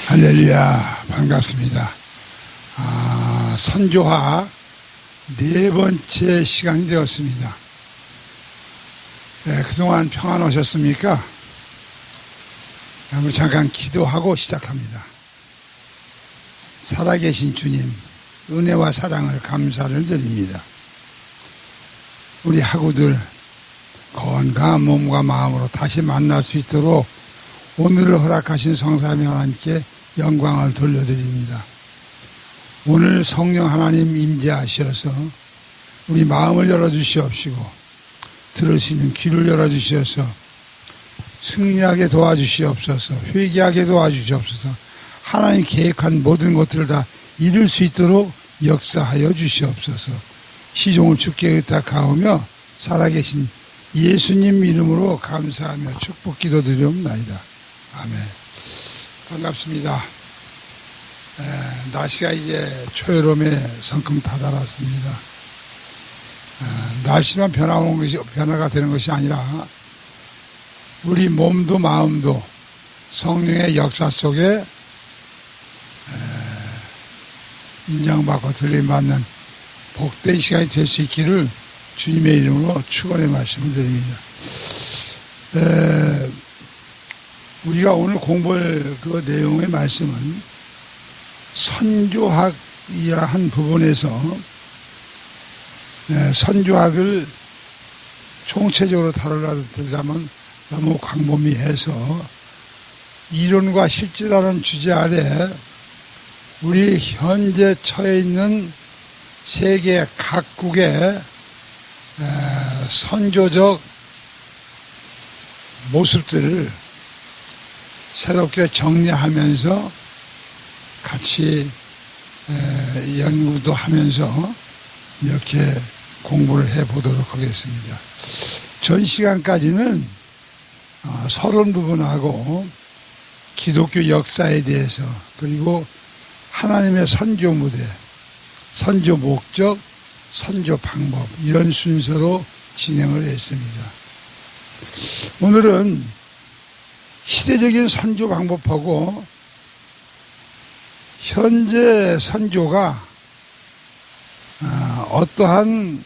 할렐루야, 반갑습니다. 선교화 네 번째 시간이 되었습니다. 그동안 평안하셨습니까? 우리 잠깐 기도하고 시작합니다. 살아계신 주님, 은혜와 사랑을 감사를 드립니다. 우리 학우들 건강한 몸과 마음으로 다시 만날 수 있도록 오늘을 허락하신 성삼위 하나님께 영광을 돌려드립니다. 오늘 성령 하나님 임재하셔서 우리 마음을 열어주시옵시고 들을 수 있는 귀를 열어주시어서 승리하게 도와주시옵소서, 회개하게 도와주시옵소서, 하나님 계획한 모든 것들을 다 이룰 수 있도록 역사하여 주시옵소서. 시종을 주께 의탁하오며 살아계신 예수님 이름으로 감사하며 축복 기도드리옵나이다. 아멘. 반갑습니다. 날씨가 이제 초여름에 성큼 다다랐습니다. 날씨만 변화가 되는 것이 아니라 우리 몸도 마음도 성령의 역사 속에 인정받고 들림받는 복된 시간이 될 수 있기를 주님의 이름으로 축원의 말씀을 드립니다. 우리가 오늘 공부할 그 내용의 말씀은 선교학이야 한 부분에서 선교학을 총체적으로 다루려면 너무 광범위해서 이론과 실제라는 주제 아래 우리 현재 처해 있는 세계 각국의 선교적 모습들을 새롭게 정리하면서 같이 연구도 하면서 이렇게 공부를 해보도록 하겠습니다. 전 시간까지는 서론 부분하고 기독교 역사에 대해서 그리고 하나님의 선교 무대, 선교 목적, 선교 방법 이런 순서로 진행을 했습니다. 오늘은 시대적인 선교 방법하고 현재 선교가 어떠한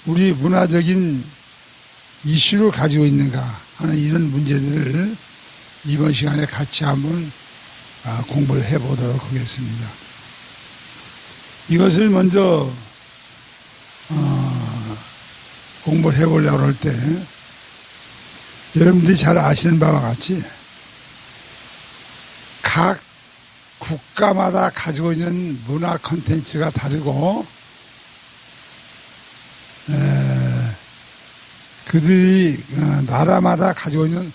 우리 문화적인 이슈를 가지고 있는가 하는 이런 문제들을 이번 시간에 같이 한번 공부를 해보도록 하겠습니다. 이것을 먼저 공부를 해보려고 할 때 여러분들이 잘 아시는 바와 같이 각 국가마다 가지고 있는 문화 콘텐츠가 다르고 그들이 나라마다 가지고 있는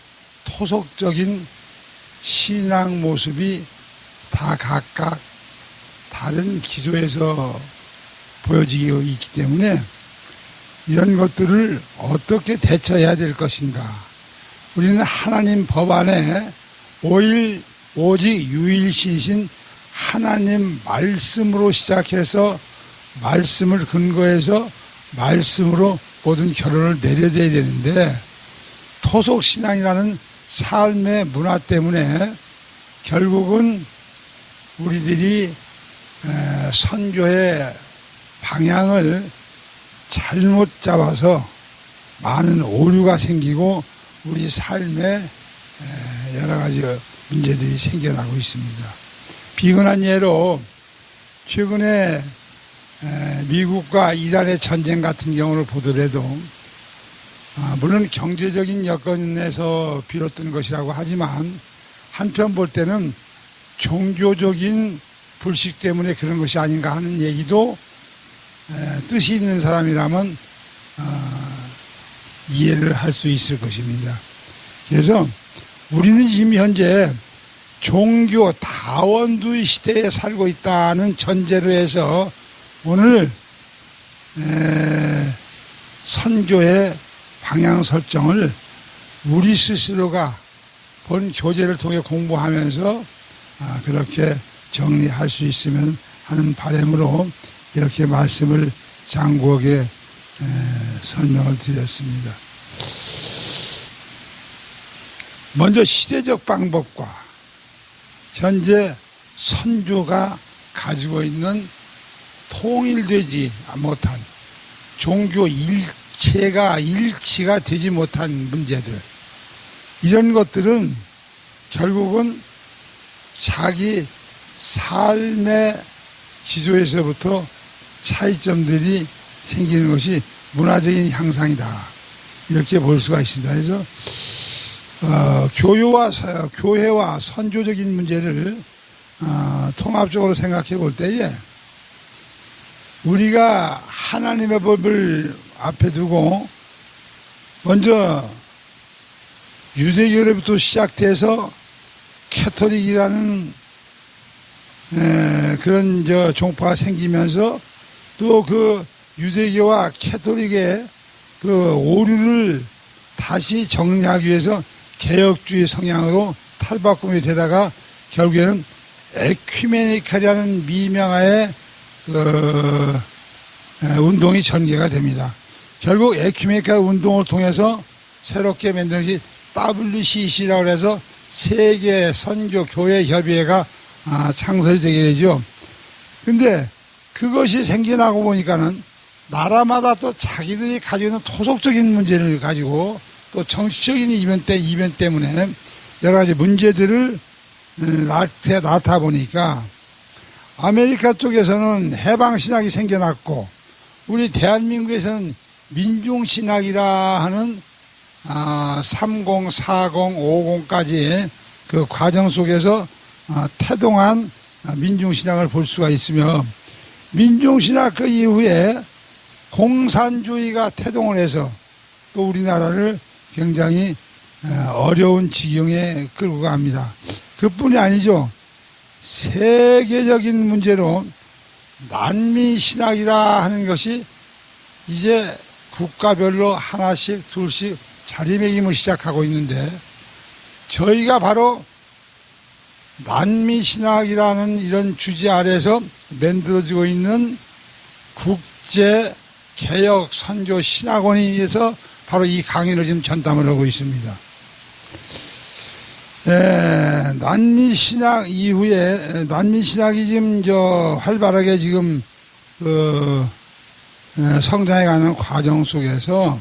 토속적인 신앙 모습이 다 각각 다른 기조에서 보여지고 있기 때문에 이런 것들을 어떻게 대처해야 될 것인가. 우리는 하나님 법 안에 오직 유일신이신 하나님 말씀으로 시작해서 말씀을 근거해서 말씀으로 모든 결론을 내려져야 되는데 토속신앙이라는 삶의 문화 때문에 결국은 우리들이 선교의 방향을 잘못 잡아서 많은 오류가 생기고 우리 삶에 여러 가지 문제들이 생겨나고 있습니다. 비근한 예로 최근에 미국과 이란의 전쟁 같은 경우를 보더라도 물론 경제적인 여건에서 비롯된 것이라고 하지만 한편 볼 때는 종교적인 불식 때문에 그런 것이 아닌가 하는 얘기도 뜻이 있는 사람이라면 이해를 할 수 있을 것입니다. 그래서 우리는 지금 현재 종교 다원주의 시대에 살고 있다는 전제로 해서 오늘 선교의 방향 설정을 우리 스스로가 본 교재를 통해 공부하면서 그렇게 정리할 수 있으면 하는 바람으로 이렇게 말씀을 장구하게 설명을 드렸습니다. 먼저 시대적 방법과 현재 선조가 가지고 있는 통일되지 못한 종교 일치가 되지 못한 문제들, 이런 것들은 결국은 자기 삶의 기조에서부터 차이점들이 생기는 것이 문화적인 향상이다, 이렇게 볼 수가 있습니다. 그래서 교회와 선조적인 문제를 통합적으로 생각해 볼 때에 우리가 하나님의 법을 앞에 두고 먼저 유대교로부터 시작돼서 캐토릭이라는 그런 종파가 생기면서 또 그 유대교와 캐토릭의 그 오류를 다시 정리하기 위해서 개혁주의 성향으로 탈바꿈이 되다가 결국에는 에큐메니칼이라는 미명하에 운동이 전개가 됩니다. 결국 에큐메니칼 운동을 통해서 새롭게 만든 것이 WCC라고 해서 세계 선교 교회 협의회가 창설이 되게 되죠. 근데 그것이 생겨나고 보니까는 나라마다 또 자기들이 가지고 있는 토속적인 문제를 가지고 또 정치적인 이변 때문에 여러 가지 문제들을 낳다 보니까 아메리카 쪽에서는 해방신학이 생겨났고 우리 대한민국에서는 민중신학이라 하는 30, 40, 50까지 그 과정 속에서 태동한 민중신학을 볼 수가 있으며, 민중신학 그 이후에 공산주의가 태동을 해서 또 우리나라를 굉장히 어려운 지경에 끌고 갑니다. 그뿐이 아니죠. 세계적인 문제로 난민신학이라 하는 것이 이제 국가별로 하나씩 둘씩 자리매김을 시작하고 있는데, 저희가 바로 난민신학이라는 이런 주제 아래에서 만들어지고 있는 국제개혁선교신학원에서 바로 이 강의를 지금 전담을 하고 있습니다. 난민신학 이후에, 난민신학이 지금 활발하게 지금 성장해가는 과정 속에서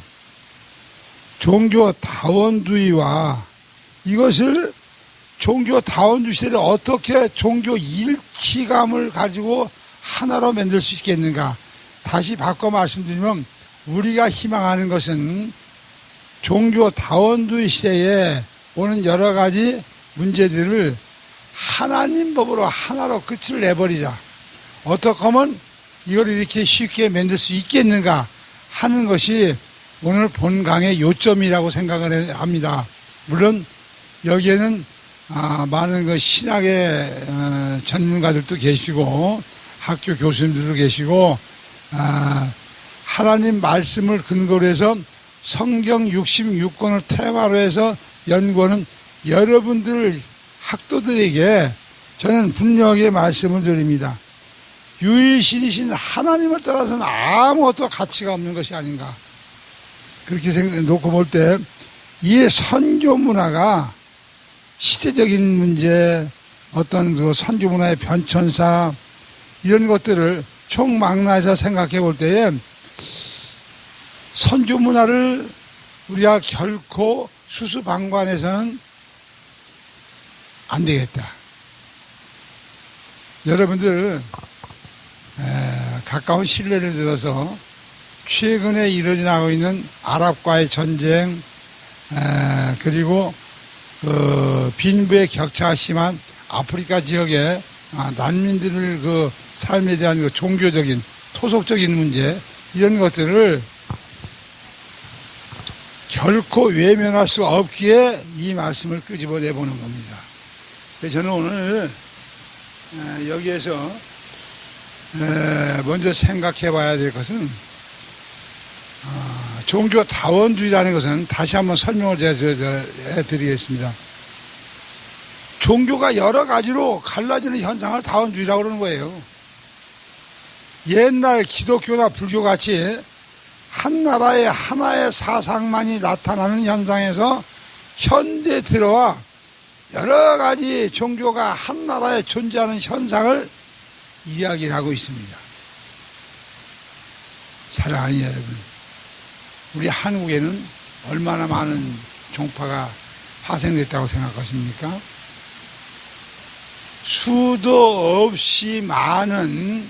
종교 다원주의와 이것을 종교 다원주의 시대를 어떻게 종교 일치감을 가지고 하나로 만들 수 있겠는가. 다시 바꿔 말씀드리면 우리가 희망하는 것은 종교 다원주의 시대에 오는 여러 가지 문제들을 하나님 법으로 하나로 끝을 내버리자. 어떻게 하면 이걸 이렇게 쉽게 만들 수 있겠는가 하는 것이 오늘 본강의 요점이라고 생각을 합니다. 물론 여기에는 많은 그 신학의 전문가들도 계시고 학교 교수님들도 계시고 하나님 말씀을 근거로 해서 성경 66권을 테마로 해서 연구하는 여러분들 학도들에게 저는 분명하게 말씀을 드립니다. 유일신이신 하나님을 따라서는 아무것도 가치가 없는 것이 아닌가. 그렇게 놓고 볼 때 이 선교 문화가 시대적인 문제, 어떤 그 선교 문화의 변천사, 이런 것들을 총망라해서 생각해 볼 때에 선교 문화를 우리가 결코 수수방관해서는 안 되겠다. 여러분들 가까운 신뢰를 들어서 최근에 일어나고 있는 아랍과의 전쟁, 그리고 빈부의 격차가 심한 아프리카 지역의 난민들을 그 삶에 대한 그 종교적인 토속적인 문제, 이런 것들을 결코 외면할 수 없기에 이 말씀을 끄집어내 보는 겁니다. 그래서 저는 오늘 여기에서 먼저 생각해 봐야 될 것은 종교 다원주의라는 것은 다시 한번 설명을 해 드리겠습니다. 종교가 여러 가지로 갈라지는 현상을 다원주의라고 그러는 거예요. 옛날 기독교나 불교 같이 한 나라의 하나의 사상만이 나타나는 현상에서 현대에 들어와 여러 가지 종교가 한 나라에 존재하는 현상을 이야기를 하고 있습니다. 사랑하는 여러분, 우리 한국에는 얼마나 많은 종파가 파생됐다고 생각하십니까? 수도 없이 많은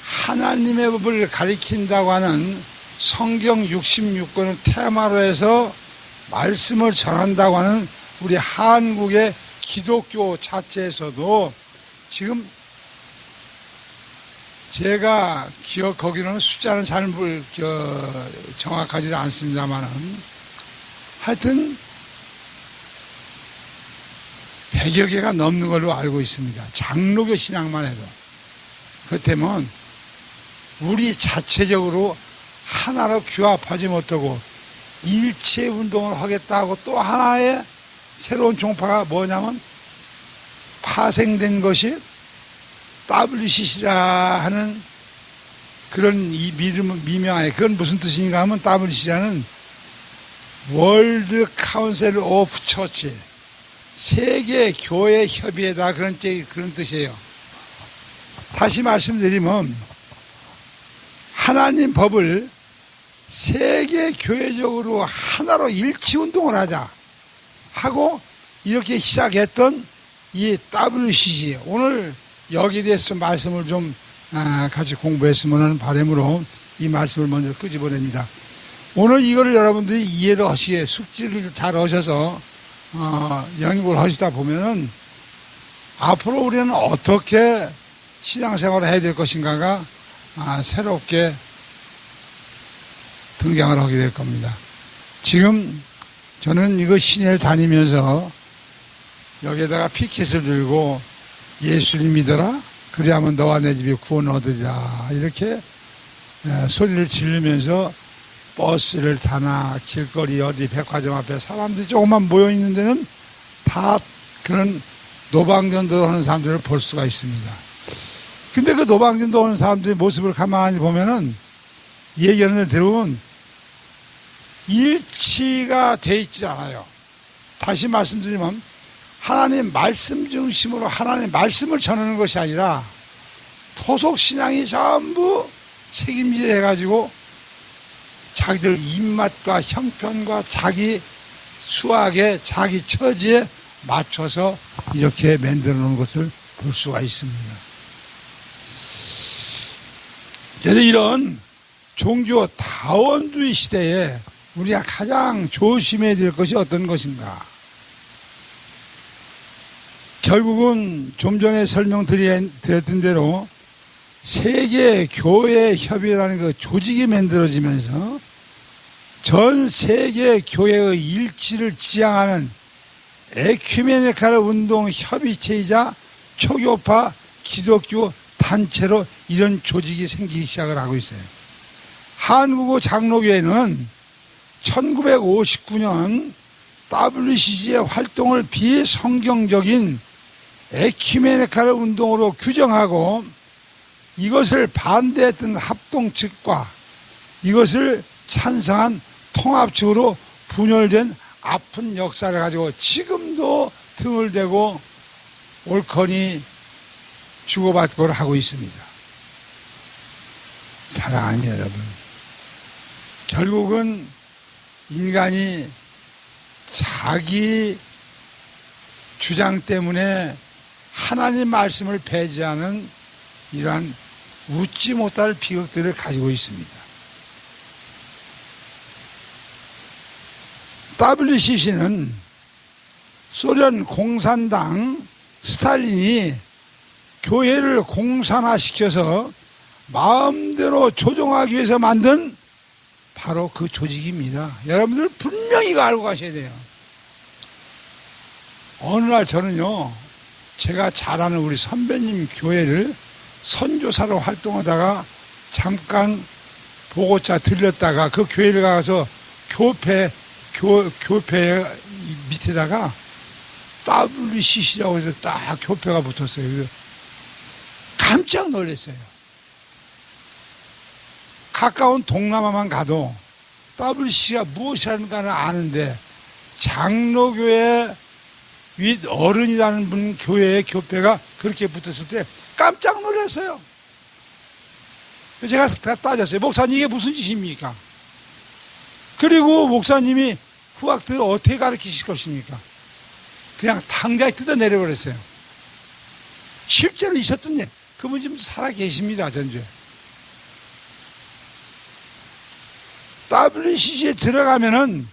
하나님의 법을 가리킨다고 하는 성경 66권을 테마로 해서 말씀을 전한다고 하는 우리 한국의 기독교 자체에서도 지금 제가 기억하기로는 숫자는 잘 정확하지 않습니다만 하여튼 100여 개가 넘는 걸로 알고 있습니다. 장로교 신앙만 해도. 그렇다면 우리 자체적으로 하나로 규합하지 못하고 일체 운동을 하겠다고 또 하나의 새로운 종파가 뭐냐면 파생된 것이 WCC라 하는 그런 이 미명하에 그건 무슨 뜻인가 하면 WCC라는 월드 카운셀 오브 처치 세계 교회 협의회다 그런 뜻이에요. 다시 말씀드리면 하나님 법을 세계 교회적으로 하나로 일치 운동을 하자 하고 이렇게 시작했던 이 WCC 오늘 여기에 대해서 말씀을 좀 같이 공부했으면 하는 바람으로 이 말씀을 먼저 끄집어냅니다. 오늘 이거를 여러분들이 이해를 하시게 숙지를 잘 하셔서 영입을 하시다 보면은 앞으로 우리는 어떻게 신앙생활을 해야 될 것인가가 새롭게 등장을 하게 될 겁니다. 지금 저는 이거 시내를 다니면서 여기에다가 피켓을 들고 예수를 믿어라 그리하면 너와 내 집이 구원 얻으리라 이렇게 소리를 지르면서 버스를 타나 길거리 어디 백화점 앞에 사람들이 조금만 모여있는 데는 다 그런 노방전도 하는 사람들을 볼 수가 있습니다. 근데 그 노방전도 하는 사람들의 모습을 가만히 보면은 얘기하는 대로는 일치가 돼 있지 않아요. 다시 말씀드리면 하나님 말씀 중심으로 하나님 말씀을 전하는 것이 아니라 토속 신앙이 전부 책임질 해가지고 자기들 입맛과 형편과 자기 수학에 자기 처지에 맞춰서 이렇게 만들어 놓은 것을 볼 수가 있습니다. 그래서 이런 종교 다원주의 시대에 우리가 가장 조심해야 될 것이 어떤 것인가? 결국은 좀 전에 설명드렸던 대로 세계 교회 협의회라는 그 조직이 만들어지면서 전 세계 교회의 일치를 지향하는 에큐메니칼 운동 협의체이자 초교파 기독교 단체로 이런 조직이 생기기 시작을 하고 있어요. 한국의 장로교회는 1959년 WCG의 활동을 비성경적인 에큐메니칼 운동으로 규정하고 이것을 반대했던 합동 측과 이것을 찬성한 통합 측으로 분열된 아픈 역사를 가지고 지금도 등을 대고 옳거니 주고받고를 하고 있습니다. 사랑하는 여러분, 결국은 인간이 자기 주장 때문에 하나님 말씀을 배제하는 이러한 웃지 못할 비극들을 가지고 있습니다. WCC는 소련 공산당 스탈린이 교회를 공산화시켜서 마음대로 조종하기 위해서 만든 바로 그 조직입니다. 여러분들 분명히 이거 알고 가셔야 돼요. 어느 날 저는요, 제가 잘 아는 우리 선배님 교회를 선교사로 활동하다가 잠깐 보고차 들렸다가 그 교회를 가서 교회 밑에다가 WCC라고 해서 딱 교회가 붙었어요. 그래서 깜짝 놀랐어요. 가까운 동남아만 가도 WCC가 무엇이라는가는 아는데 장로교회 윗 어른이라는 분 교회의 교패가 그렇게 붙었을 때 깜짝 놀랐어요. 제가 다 따졌어요. 목사님 이게 무슨 짓입니까? 그리고 목사님이 후학들을 어떻게 가르치실 것입니까? 그냥 당장에 뜯어내려버렸어요. 실제로 있었던 일. 그분 지금 살아 계십니다. 전주에. WCC에 들어가면은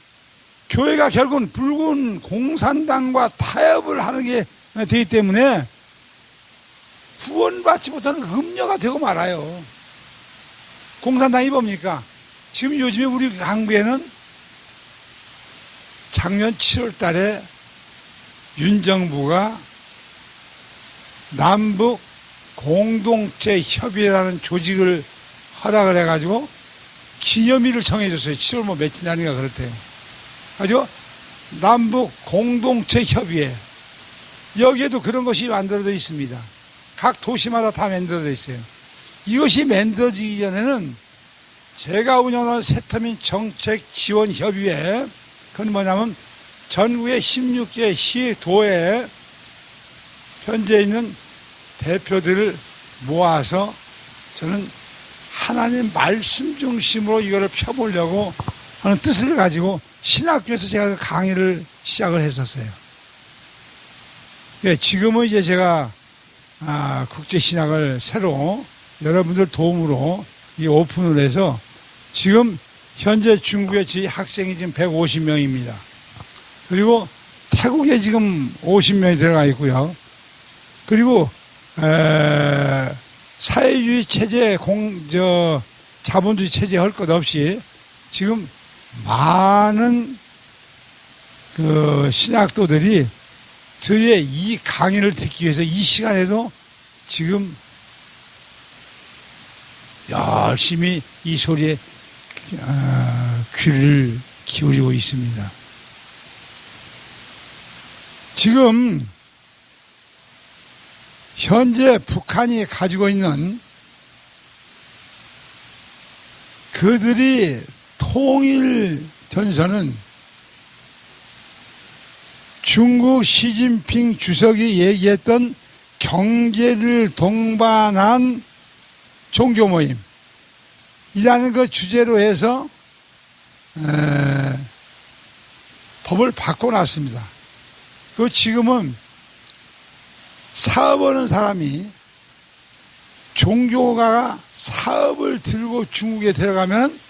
교회가 결국은 붉은 공산당과 타협을 하는 게 되기 때문에 후원받지 못하는 음료가 되고 말아요. 공산당이 뭡니까? 지금 요즘에 우리 강부에는 작년 7월 달에 윤 정부가 남북 공동체 협의회라는 조직을 허락을 해가지고 기념일을 정해줬어요. 7월 뭐 며칠 날인가 그렇대요. 아주 남북 공동체 협의회. 여기에도 그런 것이 만들어져 있습니다. 각 도시마다 다 만들어져 있어요. 이것이 만들어지기 전에는 제가 운영하는 새터민 정책지원협의회, 그건 뭐냐면 전국의 16개 시, 도에 현재 있는 대표들을 모아서 저는 하나님 말씀 중심으로 이거를 펴보려고 하는 뜻을 가지고 신학교에서 제가 강의를 시작을 했었어요. 예, 지금은 이제 제가 국제신학을 새로 여러분들 도움으로 이 오픈을 해서 지금 현재 중국에 제 학생이 지금 150명입니다. 그리고 태국에 지금 50명이 들어가 있고요. 그리고 사회주의 체제 자본주의 체제 할 것 없이 지금 많은 그 신학도들이 저의 이 강의를 듣기 위해서 이 시간에도 지금 열심히 이 소리에 귀를 기울이고 있습니다. 지금 현재 북한이 가지고 있는 그들이 통일 전선은 중국 시진핑 주석이 얘기했던 경제를 동반한 종교 모임 이라는 그 주제로 해서 법을 바꿔놨습니다. 그 지금은 사업하는 사람이 종교가가 사업을 들고 중국에 들어가면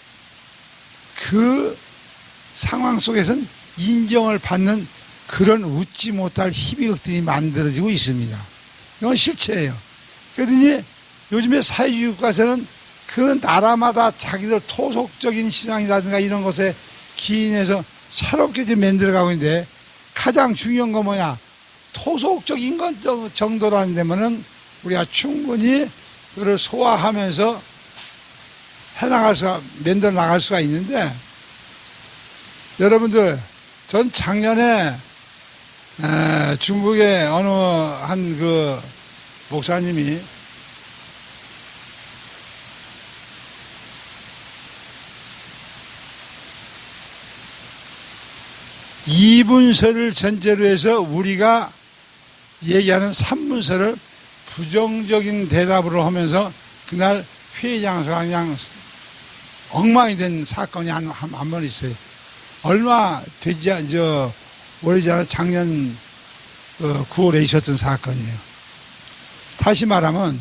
그 상황 속에서는 인정을 받는 그런 웃지 못할 희비극들이 만들어지고 있습니다. 이건 실체예요. 그러더니 요즘에 사회주의 국가에서는 그 나라마다 자기들 토속적인 시장이라든가 이런 것에 기인해서 새롭게 지금 만들어가고 있는데 가장 중요한 건 뭐냐? 토속적인 것 정도라는 데면은 우리가 충분히 그걸 소화하면서 만들어 나갈 수가 있는데 여러분들 전 작년에 중국의 어느 한 그 목사님이 이분서를 전제로 해서 우리가 얘기하는 3문서를 부정적인 대답으로 하면서 그날 회의장소가 그냥 엉망이 된 사건이 한 번 있어요. 얼마 오래지 않아 작년 9월에 있었던 사건이에요. 다시 말하면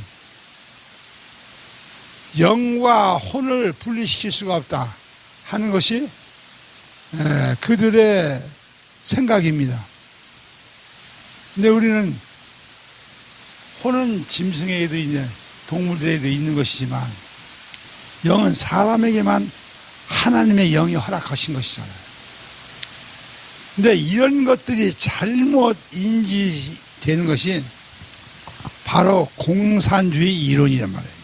영과 혼을 분리시킬 수가 없다 하는 것이 그들의 생각입니다. 근데 우리는 혼은 짐승에게도 있는 동물들에게도 있는 것이지만 영은 사람에게만 하나님의 영이 허락하신 것이잖아요. 근데 이런 것들이 잘못 인지되는 것이 바로 공산주의 이론이란 말입니다.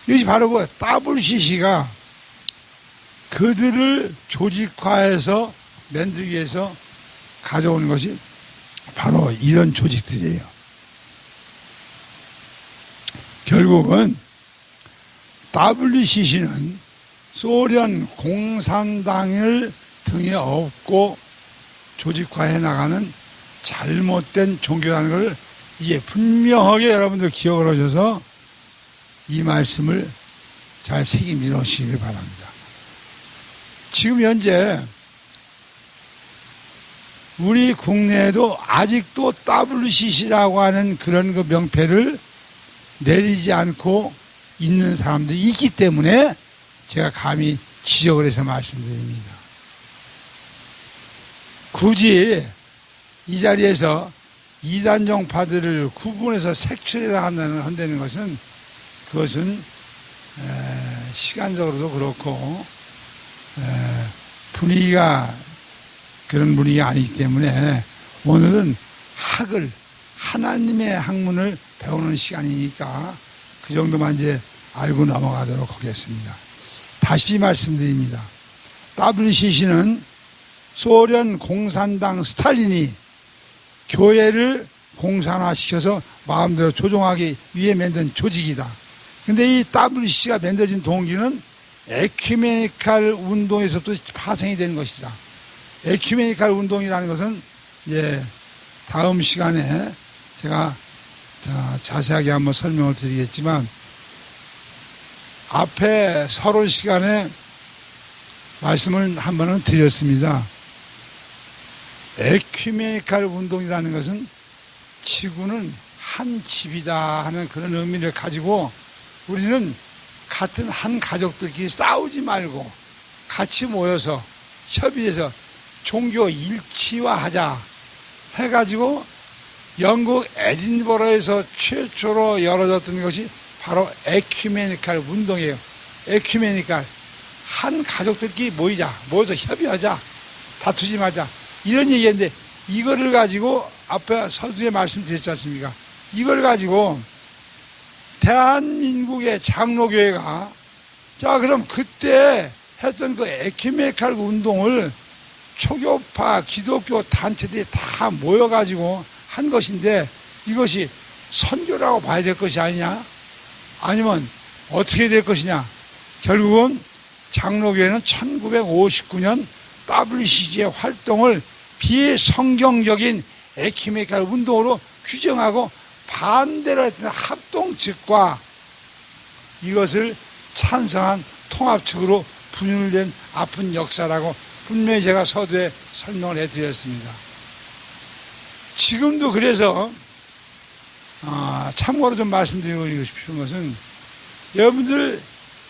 이것이 바로 그 WCC가 그들을 조직화해서 만들기 위해서 가져오는 것이 바로 이런 조직들이에요. 결국은 WCC는 소련 공산당을 등에 업고 조직화해 나가는 잘못된 종교라는 걸 이게 분명하게 여러분들 기억을 하셔서 이 말씀을 잘 새김 넣으시길 바랍니다. 지금 현재 우리 국내에도 아직도 WCC라고 하는 그런 그 명패를 내리지 않고 있는 사람들이 있기 때문에 제가 감히 지적을 해서 말씀드립니다. 굳이 이 자리에서 이단종파들을 구분해서 색출해라 한다는 것은 그것은 시간적으로도 그렇고 분위기가 그런 분위기가 아니기 때문에 오늘은 학을 하나님의 학문을 배우는 시간이니까 그 정도만 이제 알고 넘어가도록 하겠습니다. 다시 말씀드립니다. WCC는 소련 공산당 스탈린이 교회를 공산화시켜서 마음대로 조종하기 위해 만든 조직이다. 근데 이 WCC가 만들어진 동기는 에큐메니칼 운동에서부터 파생이 된 것이다. 에큐메니칼 운동이라는 것은 이제 다음 시간에 제가 자세하게 한번 설명을 드리겠지만 앞에 서론 시간에 말씀을 한 번은 드렸습니다. 에큐메니칼 운동이라는 것은 지구는 한 집이다 하는 그런 의미를 가지고 우리는 같은 한 가족들끼리 싸우지 말고 같이 모여서 협의해서 종교 일치화하자 해가지고 영국 에딘버러에서 최초로 열어졌던 것이 바로 에큐메니칼 운동이에요. 에큐메니칼 한 가족들끼리 모여서 협의하자, 다투지 말자 이런 얘기인데 이거를 가지고 앞에 서두에 말씀드렸지 않습니까? 이걸 가지고 대한민국의 장로교회가 자 그럼 그때 했던 그 에큐메니칼 운동을 초교파 기독교 단체들이 다 모여가지고 한 것인데 이것이 선교라고 봐야 될 것이 아니냐? 아니면 어떻게 될 것이냐? 결국은 장로교회는 1959년 WCC의 활동을 비성경적인 에큐메니칼 운동으로 규정하고 반대로 했던 합동측과 이것을 찬성한 통합측으로 분열된 아픈 역사라고 분명히 제가 서두에 설명을 해드렸습니다. 지금도 그래서 참고로 좀 말씀드리고 싶은 것은 여러분들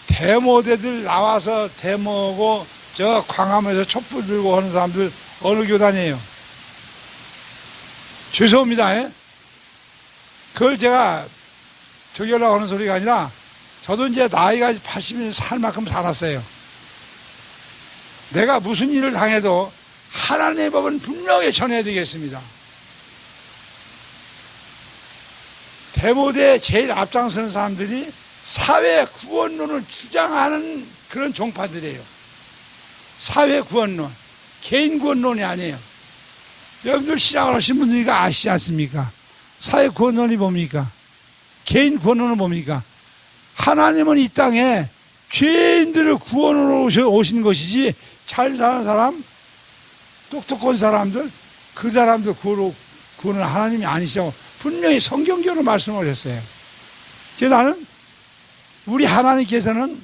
대모대들 나와서 대모하고 저 광화문에서 촛불 들고 하는 사람들 어느 교단이에요? 죄송합니다. 그걸 제가 저기 하려고 하는 소리가 아니라 저도 이제 나이가 80년 살 만큼 살았어요. 내가 무슨 일을 당해도 하나님의 법은 분명히 전해드리겠습니다. 대모대에 제일 앞장서는 사람들이 사회 구원론을 주장하는 그런 종파들이에요. 사회 구원론, 개인 구원론이 아니에요. 여러분들 신앙을 하신 분들이 아시지 않습니까? 사회 구원론이 뭡니까? 개인 구원론은 뭡니까? 하나님은 이 땅에 죄인들을 구원으로 오신 것이지 잘 사는 사람, 똑똑한 사람들, 그 사람들 구원은 하나님이 아니시라고 분명히 성경적으로 말씀을 했어요. 그래서 나는 우리 하나님께서는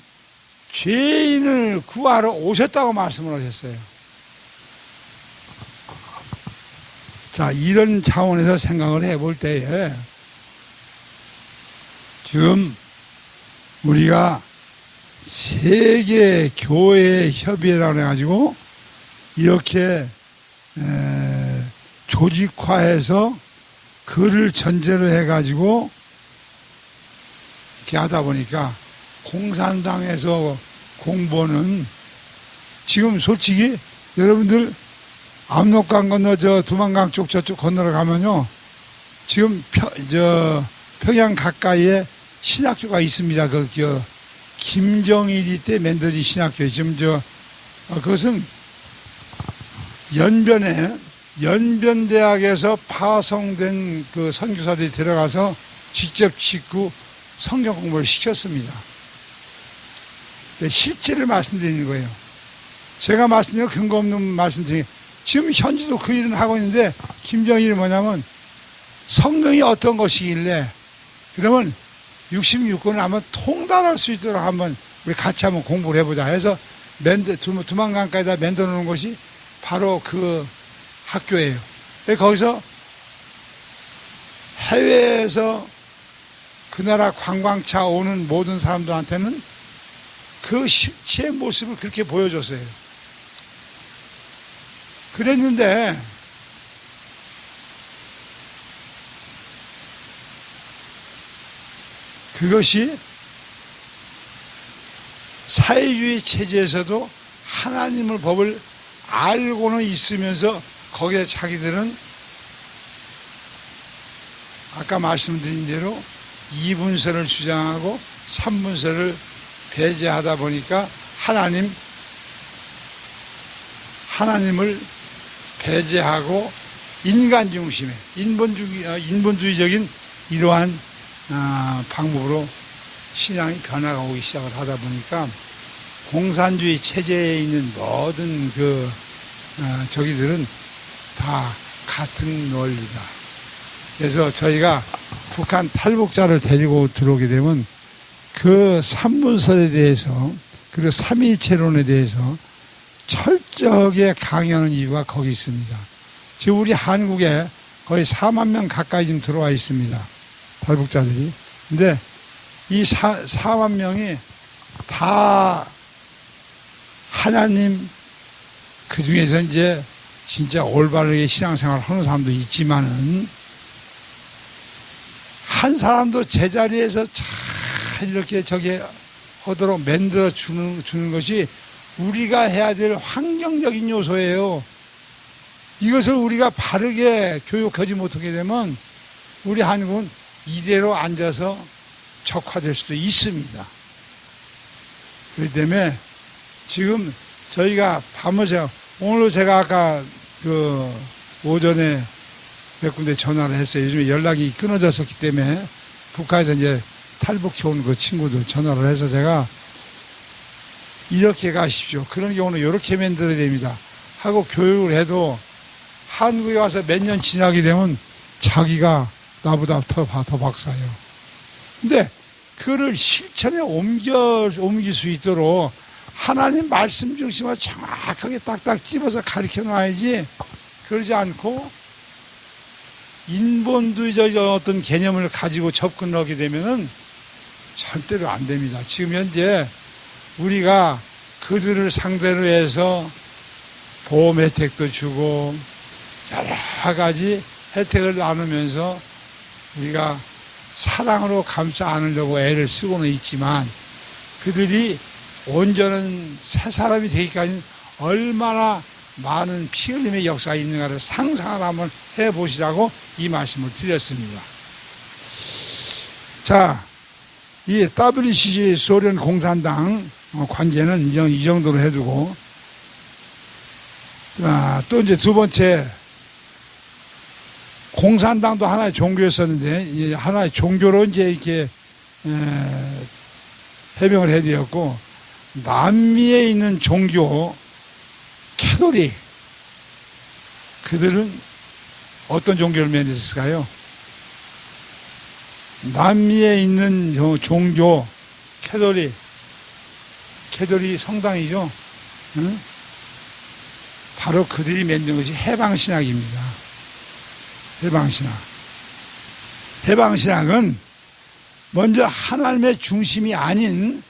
죄인을 구하러 오셨다고 말씀을 하셨어요. 자, 이런 차원에서 생각을 해볼 때에 지금 우리가 세계 교회 협의회라고 해가지고 이렇게 조직화해서 그를 전제로 해가지고 이렇게 하다 보니까 공산당에서 공부는 지금 솔직히 여러분들 압록강 건너 저 두만강 쪽 저쪽 건너러 가면요 지금 평양 가까이에 신학교가 있습니다. 김정일이 때 만들어진 신학교 지금 그것은 연변대학에서 파송된 그 선교사들이 들어가서 직접 짓고 성경 공부를 시켰습니다. 실제를 말씀드리는 거예요. 제가 말씀드린 근거 없는 말씀드리는 지금 현지도 그 일은 하고 있는데, 김정일이 뭐냐면 성경이 어떤 것이길래, 그러면 66권을 한번 통달할 수 있도록 한번 우리 같이 한번 공부를 해보자 해서 두만강가에다 만들어 놓은 것이 바로 그 학교예요. 거기서 해외에서 그 나라 관광차 오는 모든 사람들한테는 그 실체의 모습을 그렇게 보여줬어요. 그랬는데 그것이 사회주의 체제에서도 하나님의 법을 알고는 있으면서 거기에 자기들은 아까 말씀드린 대로 2분서를 주장하고 3분서를 배제하다 보니까 하나님을 배제하고 인간 중심의 인본주의적인 이러한 방법으로 신앙이 변화가 오기 시작을 하다 보니까 공산주의 체제에 있는 모든 저기들은 다 같은 논리다. 그래서 저희가 북한 탈북자를 데리고 들어오게 되면 그 3분설에 대해서 그리고 삼위일체론에 대해서 철저하게 강요하는 이유가 거기 있습니다. 지금 우리 한국에 거의 4만 명 가까이 지금 들어와 있습니다. 탈북자들이. 근데 이 4만 명이 다 하나님, 그 중에서 이제 진짜 올바르게 신앙생활을 하는 사람도 있지만은 한 사람도 제자리에서 잘 이렇게 저게 하도록 만들어 주는 것이 우리가 해야 될 환경적인 요소예요. 이것을 우리가 바르게 교육하지 못하게 되면 우리 한국은 이대로 앉아서 적화될 수도 있습니다. 그렇기 때문에 지금 저희가 밤새 오늘도 제가 아까 오전에 몇 군데 전화를 했어요. 요즘에 연락이 끊어졌었기 때문에 북한에서 이제 탈북해 온 그 친구들 전화를 해서 제가 이렇게 가십시오. 그런 경우는 이렇게 만들어야 됩니다. 하고 교육을 해도 한국에 와서 몇 년 지나게 되면 자기가 나보다 더 박사예요. 근데 그를 실천에 옮길 수 있도록 하나님 말씀 중심으로 정확하게 딱딱 집어서 가르쳐 놔야지, 그러지 않고 인본주의적 어떤 개념을 가지고 접근하게 되면은 절대로 안 됩니다. 지금 현재 우리가 그들을 상대로 해서 보험 혜택도 주고 여러 가지 혜택을 나누면서 우리가 사랑으로 감싸 안으려고 애를 쓰고는 있지만 그들이 온전한 새 사람이 되기까지는 얼마나 많은 피 흘림의 역사가 있는가를 상상을 한번 해보시라고 이 말씀을 드렸습니다. 자, 이 WCG 소련 공산당 관계는 이 정도로 해두고, 또 이제 두 번째, 공산당도 하나의 종교였었는데 하나의 종교로 이제 이렇게 해명을 해드렸고, 남미에 있는 종교 캐톨릭, 그들은 어떤 종교를 맺었을까요? 남미에 있는 종교 캐톨릭 성당이죠. 응? 바로 그들이 만든 것이 해방신학입니다. 해방신학은 먼저 하나님의 중심이 아닌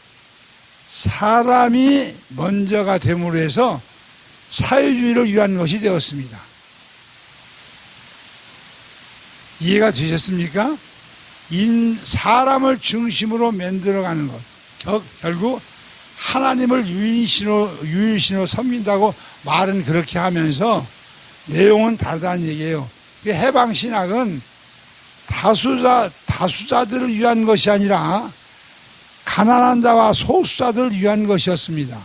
사람이 먼저가 됨으로 해서 사회주의를 위한 것이 되었습니다. 이해가 되셨습니까? 사람을 중심으로 만들어가는 것, 결국 하나님을 유일신으로 섬긴다고 말은 그렇게 하면서 내용은 다르다는 얘기예요. 해방신학은 다수자들을 위한 것이 아니라 가난한 자와 소수자들을 위한 것이었습니다.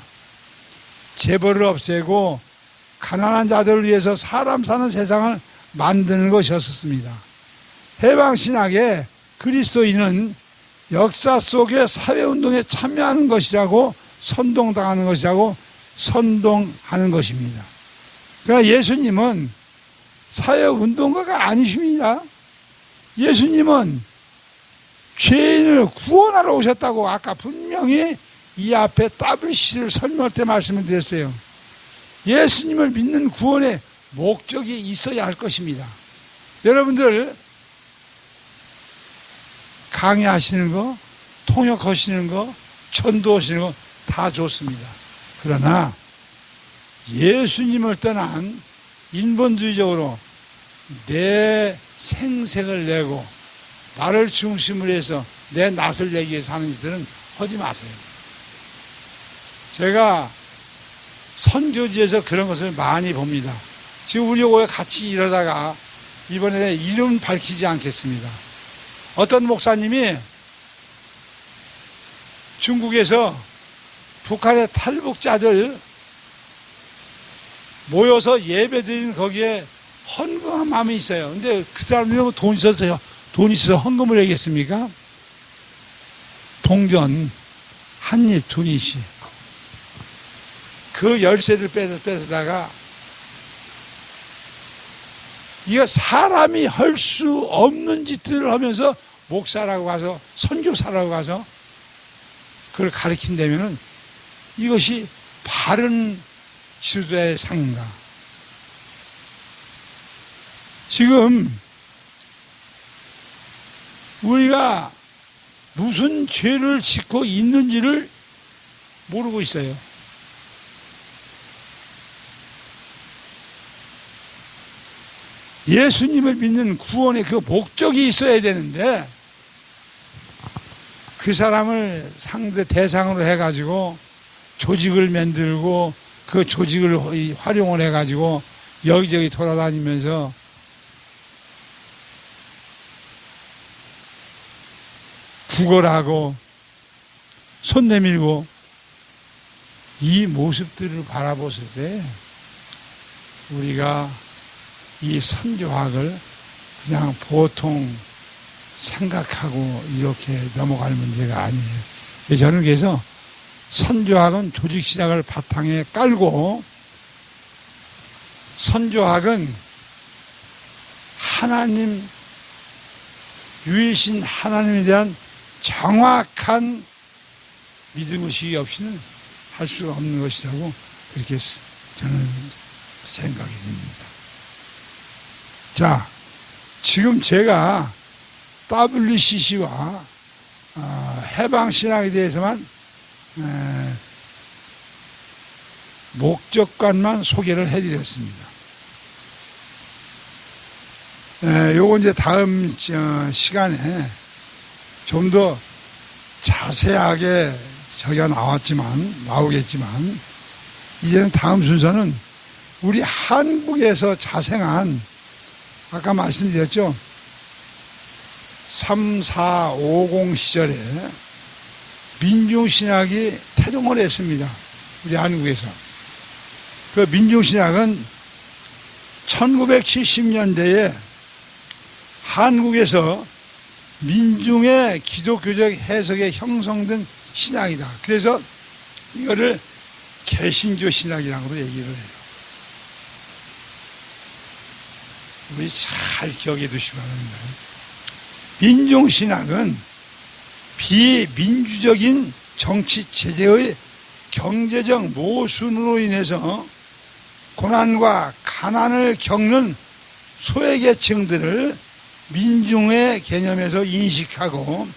재벌을 없애고 가난한 자들을 위해서 사람 사는 세상을 만드는 것이었습니다. 해방신학의 그리스도인은 역사 속의 사회운동에 참여하는 것이라고 선동하는 것입니다. 그러나 예수님은 사회운동가가 아니십니다. 예수님은 죄인을 구원하러 오셨다고 아까 분명히 이 앞에 WC를 설명할 때 말씀을 드렸어요. 예수님을 믿는 구원의 목적이 있어야 할 것입니다. 여러분들 강의하시는 거, 통역하시는 거, 전도하시는 거 다 좋습니다. 그러나 예수님을 떠난 인본주의적으로 내 생색을 내고 나를 중심으로 해서 내 낯을 내기 위해서 하는 짓들은 하지 마세요. 제가 선교지에서 그런 것을 많이 봅니다. 지금 우리 교회 같이 일하다가 이번에 이름 밝히지 않겠습니다. 어떤 목사님이 중국에서 북한의 탈북자들 모여서 예배드리는 거기에 헌금한 마음이 있어요. 근데 그 사람이 돈 있어서 헌금을 하겠습니까? 동전 한 입 두 입씩 그 열쇠를 뺏어다가 이거 사람이 할 수 없는 짓들을 하면서 목사라고 가서 선교사라고 가서 그걸 가르친다면은 이것이 바른 지도자의 상인가? 지금 우리가 무슨 죄를 짓고 있는지를 모르고 있어요. 예수님을 믿는 구원의 그 목적이 있어야 되는데 그 사람을 대상으로 해가지고 조직을 만들고 그 조직을 활용을 해가지고 여기저기 돌아다니면서 구걸하고 손 내밀고 이 모습들을 바라봤을 때 우리가 이 선교학을 그냥 보통 생각하고 이렇게 넘어갈 문제가 아니에요. 저는 그래서 선교학은 조직신학을 바탕에 깔고 선교학은 하나님, 유일신 하나님에 대한 정확한 믿음의식이 없이는 할 수가 없는 것이라고 그렇게 저는 생각이 됩니다. 자, 지금 제가 WCC와 해방신학에 대해서만 목적관만 소개를 해드렸습니다. 요거 이제 다음 시간에 좀 더 자세하게 저기가 나오겠지만 이제는 다음 순서는 우리 한국에서 자생한 아까 말씀드렸죠. 3, 4, 50 시절에 민중신학이 태동을 했습니다. 우리 한국에서. 그 민중신학은 1970년대에 한국에서 민중의 기독교적 해석에 형성된 신학이다. 그래서 이거를 개신교 신학이라고 얘기를 해요. 우리 잘 기억해 두시기 바랍니다. 민중신학은 비민주적인 정치 체제의 경제적 모순으로 인해서 고난과 가난을 겪는 소외계층들을 민중의 개념에서 인식하고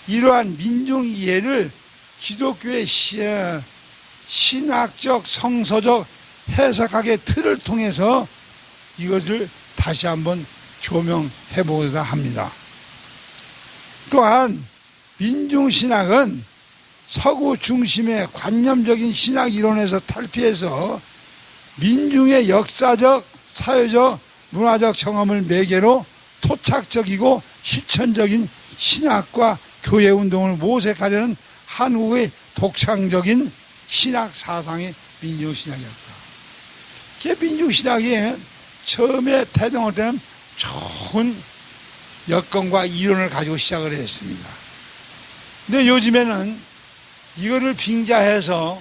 이러한 민중 이해를 기독교의 신학적 성서적 해석학의 틀을 통해서 이것을 다시 한번 조명해 보고자 합니다. 또한 민중신학은 서구 중심의 관념적인 신학 이론에서 탈피해서 민중의 역사적, 사회적, 문화적 경험을 매개로 토착적이고 실천적인 신학과 교회운동을 모색하려는 한국의 독창적인 신학 사상의 민중신학이었다. 민중신학이 처음에 태동할 때는 좋은 여건과 이론을 가지고 시작을 했습니다. 근데 요즘에는 이거를 빙자해서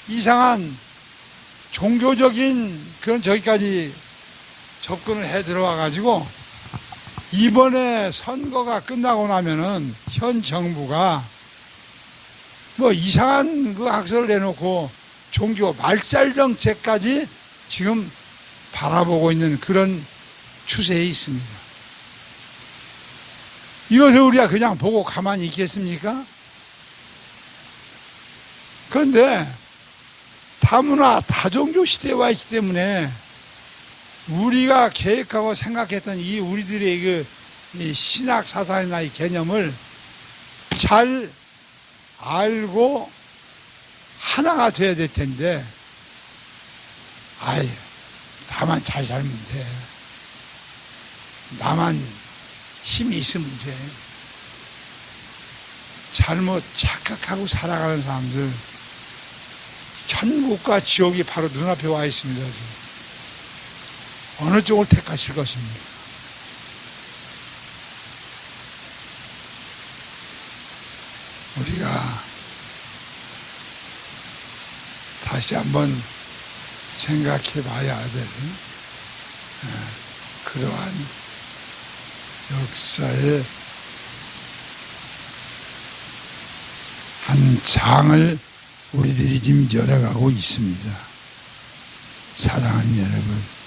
이상한 종교적인 그런 저기까지 접근을 해 들어와 가지고 이번에 선거가 끝나고 나면은 현 정부가 뭐 이상한 그 학설을 내놓고 종교 말살 정책까지 지금 바라보고 있는 그런 추세에 있습니다. 이것을 우리가 그냥 보고 가만히 있겠습니까? 그런데 다문화 다종교 시대에 와 있기 때문에 우리가 계획하고 생각했던 이 우리들의 이 신학 사상이나 이 개념을 잘 알고 하나가 돼야 될 텐데, 아이, 나만 잘 살면 돼. 나만 힘이 있으면 돼. 잘못 착각하고 살아가는 사람들, 천국과 지옥이 바로 눈앞에 와 있습니다. 지금. 어느 쪽을 택하실 것입니까? 우리가 다시 한번 생각해 봐야 될 그러한 역사의 한 장을 우리들이 지금 열어가고 있습니다. 사랑하는 여러분,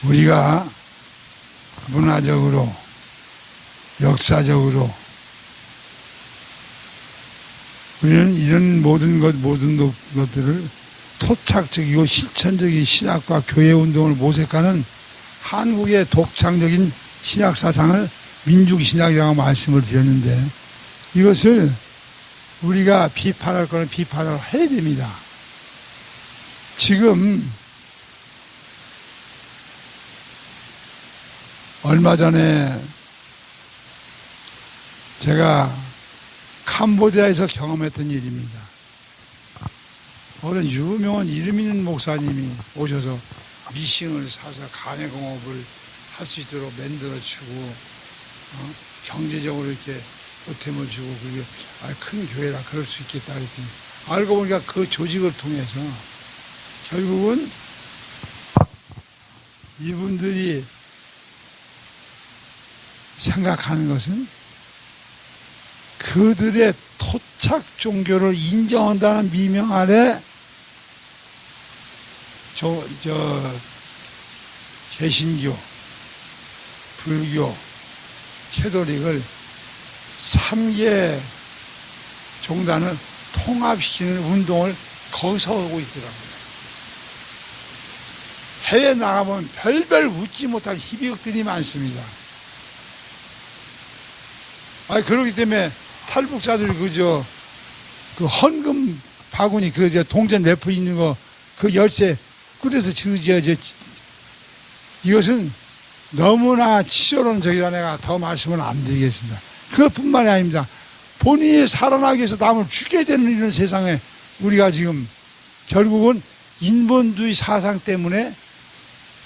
우리가 문화적으로, 역사적으로 우리는 이런 모든 것들을 토착적이고 실천적인 신학과 교회운동을 모색하는 한국의 독창적인 신학사상을 민족신학이라고 말씀을 드렸는데, 이것을 우리가 비판할 거는 비판을 해야 됩니다. 지금 얼마 전에 제가 캄보디아에서 경험했던 일입니다. 어느 유명한 이름 있는 목사님이 오셔서 미싱을 사서 간해공업을 할 수 있도록 만들어주고, 경제적으로 이렇게 보탬을 주고, 그게 큰 교회라 그럴 수 있겠다 그랬더니, 알고 보니까 그 조직을 통해서 결국은 이분들이 생각하는 것은 그들의 토착 종교를 인정한다는 미명 아래 개신교, 불교, 캐톨릭을 3개 종단을 통합시키는 운동을 거기서 하고 있더라고요. 해외 나가보면 별별 웃지 못할 희비극들이 많습니다. 그렇기 때문에 탈북자들이 그 헌금 바구니, 동전 래프 있는 거, 그 열쇠, 그래서 이것은 너무나 치졸한 적이라 내가 더 말씀을 안 드리겠습니다. 그것뿐만이 아닙니다. 본인이 살아나기 위해서 남을 죽여야 되는 이런 세상에 우리가 지금 결국은 인본주의 사상 때문에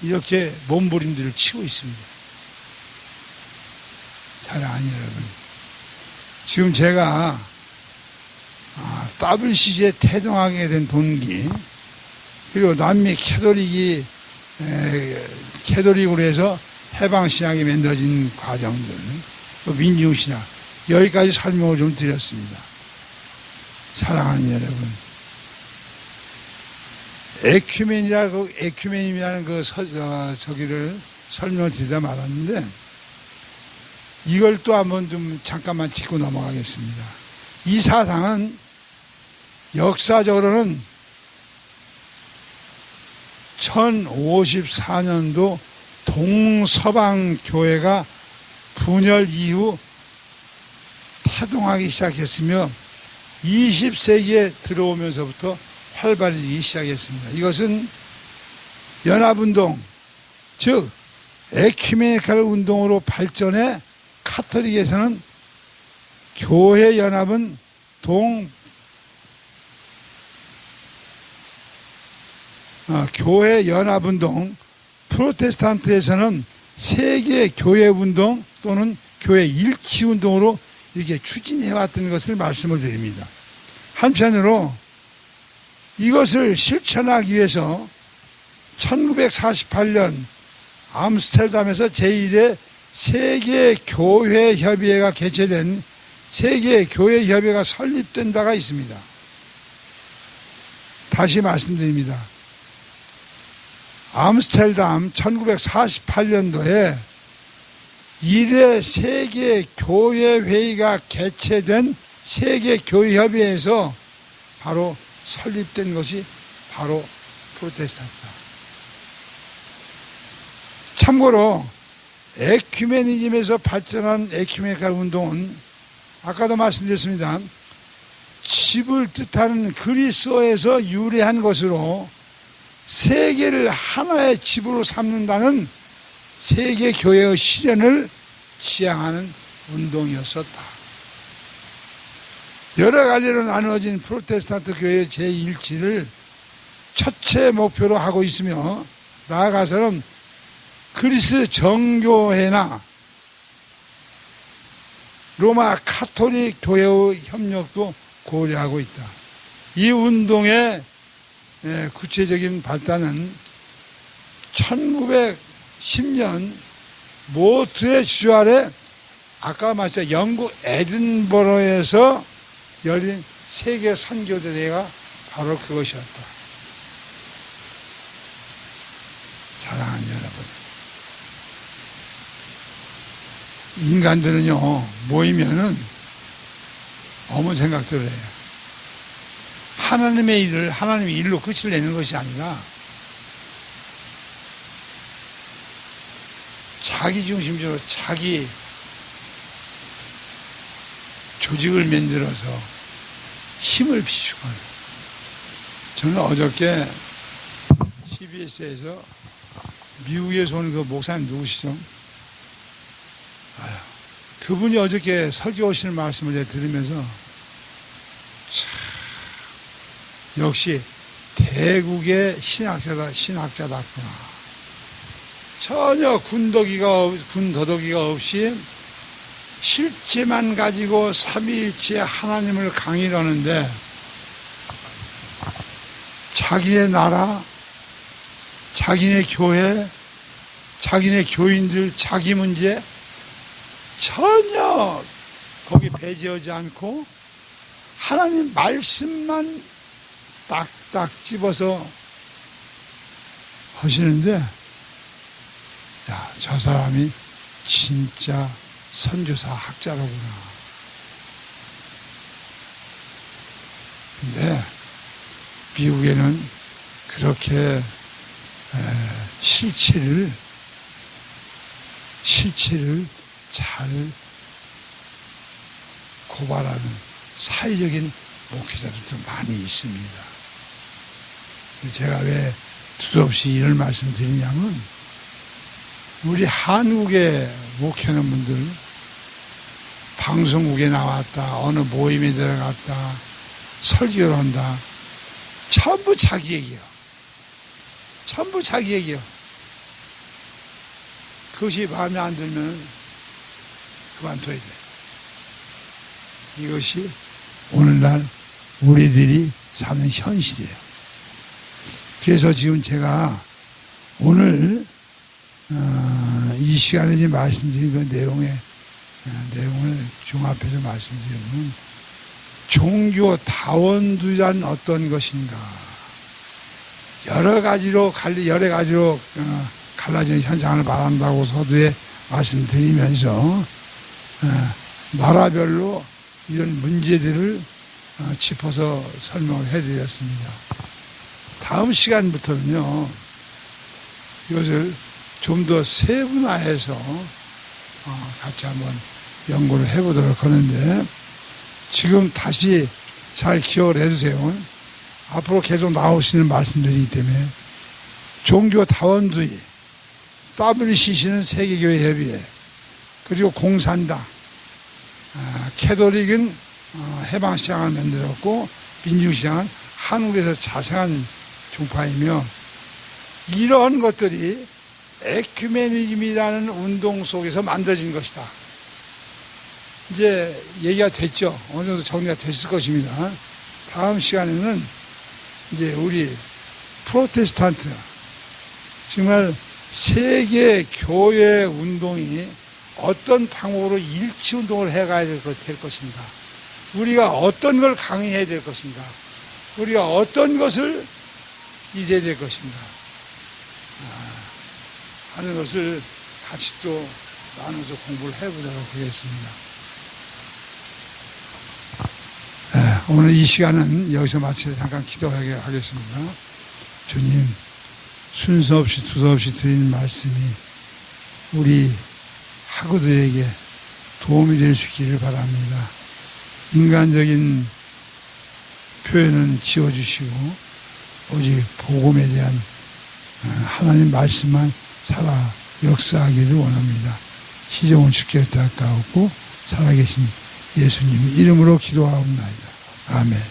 이렇게 몸부림들을 치고 있습니다. 사랑하는 여러분, 지금 제가 WCG에 태동하게 된 동기, 그리고 남미 캐톨릭으로 해서 해방신학이 만들어진 과정들, 또 민중신학, 여기까지 설명을 좀 드렸습니다. 사랑하는 여러분, 에큐메니라는 저기를 설명을 드리다 말았는데, 이걸 또 한번 좀 잠깐만 짚고 넘어가겠습니다. 이 사상은 역사적으로는 1054년도 동서방 교회가 분열 이후 태동하기 시작했으며 20세기에 들어오면서부터 활발해지기 시작했습니다. 이것은 연합운동, 즉 에큐메니칼 운동으로 발전해 카톨릭에서는 교회 연합은 교회 연합운동, 프로테스탄트에서는 세계 교회 운동 또는 교회 일치 운동으로 이렇게 추진해왔던 것을 말씀을 드립니다. 한편으로 이것을 실천하기 위해서 1948년 암스테르담에서 제1회 세계교회협의회가 개최된 세계교회협의회가 설립된 바가 있습니다. 다시 말씀드립니다. 암스테르담 1948년도에 1회 세계교회회의가 개최된 세계교회협의회에서 바로 설립된 것이 바로 프로테스탄트다. 참고로 에큐메니즘에서 발전한 에큐메니칼 운동은 아까도 말씀드렸습니다. 집을 뜻하는 그리스어에서 유래한 것으로 세계를 하나의 집으로 삼는다는 세계교회의 실현을 지향하는 운동이었었다. 여러 갈래로 나누어진 프로테스탄트 교회의 제1치를 첫째 목표로 하고 있으며 나아가서는 그리스 정교회나 로마 카톨릭 교회의 협력도 고려하고 있다. 이 운동의 구체적인 발단은 1910년 모트의 주주 아래 아까 말씀 영국 에든버러에서 열린 세계 선교대회가 바로 그것이었다. 사랑하는 여러분, 인간들은요 모이면은 어머 생각들을 해요. 하나님의 일을 하나님의 일로 끝을 내는 것이 아니라 자기 중심적으로 자기 조직을 만들어서 힘을 비추고. 저는 어저께 CBS에서 미국에서 온 그 목사님 누구시죠? 그분이 어저께 설교하시는 말씀을 제가 들으면서 참 역시 대국의 신학자답구나. 전혀 군더더기가 없이 실제만 가지고 삼위일체 하나님을 강의를 하는데 자기네 나라, 자기네 교회, 자기네 교인들, 자기 문제 전혀 거기 배제하지 않고 하나님 말씀만 딱딱 집어서 하시는데, 야, 저 사람이 진짜 선교사 학자로구나. 근데 미국에는 그렇게 실체를 잘 고발하는 사회적인 목회자들도 많이 있습니다. 제가 왜 두서없이 이런 말씀 드리냐면, 우리 한국에 목회하는 분들, 방송국에 나왔다, 어느 모임에 들어갔다, 설교를 한다, 전부 자기 얘기요. 전부 자기 얘기요. 그것이 마음에 안 들면 그만둬야 돼. 이것이 오늘날 우리들이 사는 현실이에요. 그래서 지금 제가 오늘 이 시간에 이제 말씀드린 그 내용을 종합해서 말씀드리면, 종교다원주의란 어떤 것인가, 여러 가지로 갈라지는 현상을 말한다고 서두에 말씀드리면서 나라별로 이런 문제들을 짚어서 설명을 해드렸습니다. 다음 시간부터는요, 이것을 좀 더 세분화해서 같이 한번 연구를 해보도록 하는데, 지금 다시 잘 기억을 해주세요. 앞으로 계속 나올 수 있는 말씀들이기 때문에, 종교다원주의, WCC는 세계교회협의회, 그리고 공산당, 캐톨릭은 해방시장을 만들었고 민중시장은 한국에서 자생한 종파이며, 이러한 것들이 에큐메니즘이라는 운동 속에서 만들어진 것이다. 이제 얘기가 됐죠. 어느 정도 정리가 됐을 것입니다. 다음 시간에는 이제 우리 프로테스탄트, 정말 세계 교회 운동이 어떤 방법으로 일치 운동을 해가야 될 것인가, 우리가 어떤 걸 강의해야 될 것인가, 우리가 어떤 것을 이제야 될 것인가 하는 것을 같이 또 나눠서 공부를 해보도록 하겠습니다. 오늘 이 시간은 여기서 마치고 잠깐 기도하게 하겠습니다. 주님, 순서 없이 두서 없이 드리는 말씀이 우리 학우들에게 도움이 될 수 있기를 바랍니다. 인간적인 표현은 지워주시고 오직 복음에 대한 하나님 말씀만 살아 역사하기를 원합니다. 시종은 주께 닦아오고 살아계신 예수님 이름으로 기도하옵나이다. 아멘.